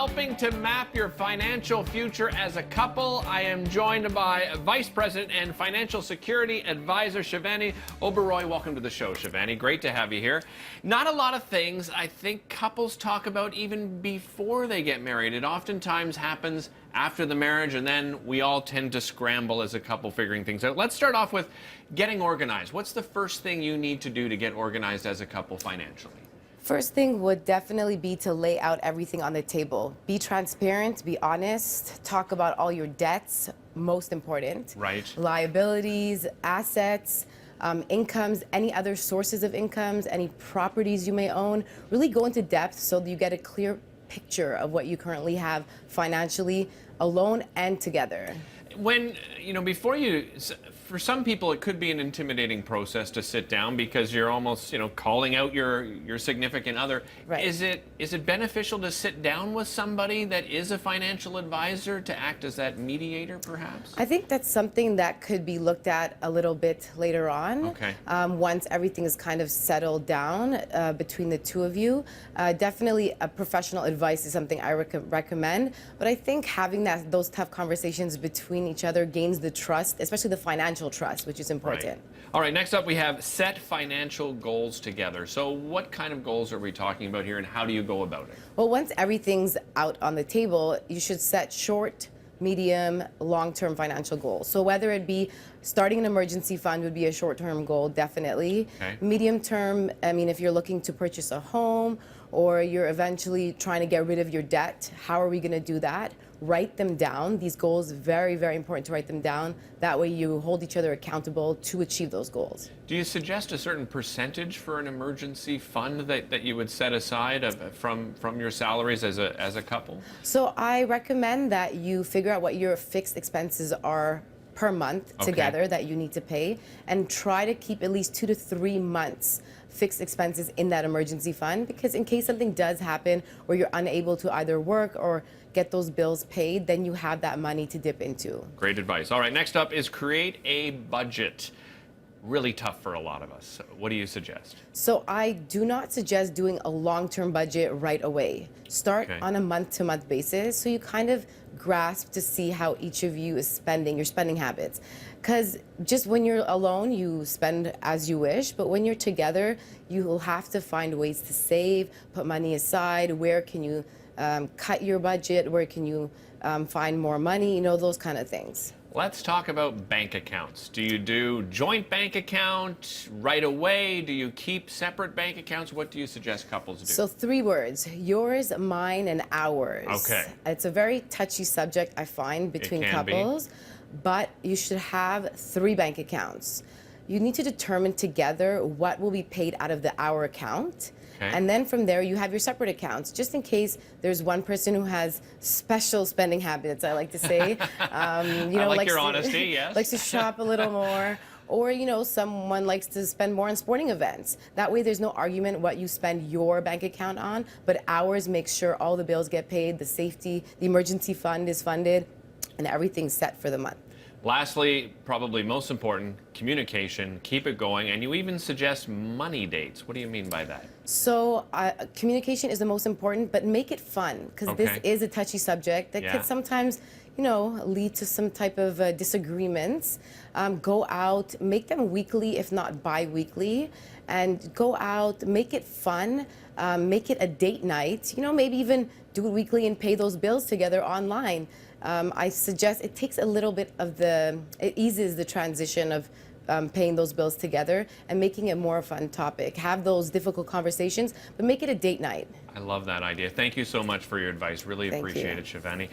helping to map your financial future as a couple. I am joined by Vice President and Financial Security Advisor Shivani Oberoi. Welcome to the show, Shivani. Great to have you here. Not a lot of things I think couples talk about even before they get married. It oftentimes happens after the marriage, and then we all tend to scramble as a couple figuring things out. Let's start off with getting organized. What's the first thing you need to do to get organized as a couple financially? First thing would definitely be to lay out everything on the table. Be transparent, be honest, talk about all your debts, most important. Right. Liabilities, assets, incomes, any other sources of incomes, any properties you may own. Really go into depth so that you get a clear picture of what you currently have financially, alone and together. When, before you, for some people, it could be an intimidating process to sit down because you're almost, calling out your significant other. Right. Is it beneficial to sit down with somebody that is a financial advisor to act as that mediator, perhaps? I think that's something that could be looked at a little bit later on. Okay. Once everything is kind of settled down between the two of you. Definitely a professional advice is something I recommend, but I think having those tough conversations between each other gains the trust, especially the financial trust, which is important. Right. All right, next up we have set financial goals together. So what kind of goals are we talking about here, and how do you go about it? Well, once everything's out on the table, you should set short, medium, long-term financial goals. So whether it be starting an emergency fund would be a short-term goal, definitely. Okay. Medium-term, if you're looking to purchase a home or you're eventually trying to get rid of your debt, how are we going to do that? Write them down. These goals, very, very important to write them down. That way you hold each other accountable to achieve those goals. Do you suggest a certain percentage for an emergency fund that you would set aside from your salaries as a couple? So I recommend that you figure out what your fixed expenses are per month together that you need to pay, and try to keep at least 2 to 3 months fixed expenses in that emergency fund, because in case something does happen where you're unable to either work or get those bills paid, then you have that money to dip into. Great advice. All right, next up is create a budget. Really tough for a lot of us. What do you suggest? So I do not suggest doing a long-term budget right away. Start on a month-to-month basis so you kind of grasp to see how each of you is spending, your spending habits. Because just when you're alone, you spend as you wish, but when you're together, you will have to find ways to save, put money aside. Where can you cut your budget? Where can you find more money? Those kind of things. Let's talk about bank accounts. Do you do joint bank account right away? Do you keep separate bank accounts? What do you suggest couples do? So 3 words: yours, mine, and ours. Okay. It's a very touchy subject, I find, between couples, but you should have 3 bank accounts. You need to determine together what will be paid out of the our account. And then from there, you have your separate accounts, just in case there's one person who has special spending habits, I like to say. I like your honesty, yes. Likes to shop a little more. Or, someone likes to spend more on sporting events. That way there's no argument what you spend your bank account on, but ours makes sure all the bills get paid, the safety, the emergency fund is funded, and everything's set for the month. Lastly, probably most important, communication. Keep it going, and you even suggest money dates. What do you mean by that? So communication is the most important, but make it fun, because this is a touchy subject that could sometimes, lead to some type of disagreements. Go out, make them weekly, if not bi-weekly, and go out, make it fun, make it a date night, maybe even do it weekly and pay those bills together online. I suggest it takes a little bit of it eases the transition of paying those bills together and making it more a fun topic. Have those difficult conversations, but make it a date night. I love that idea. Thank you so much for your advice. Really appreciate it, Shivani.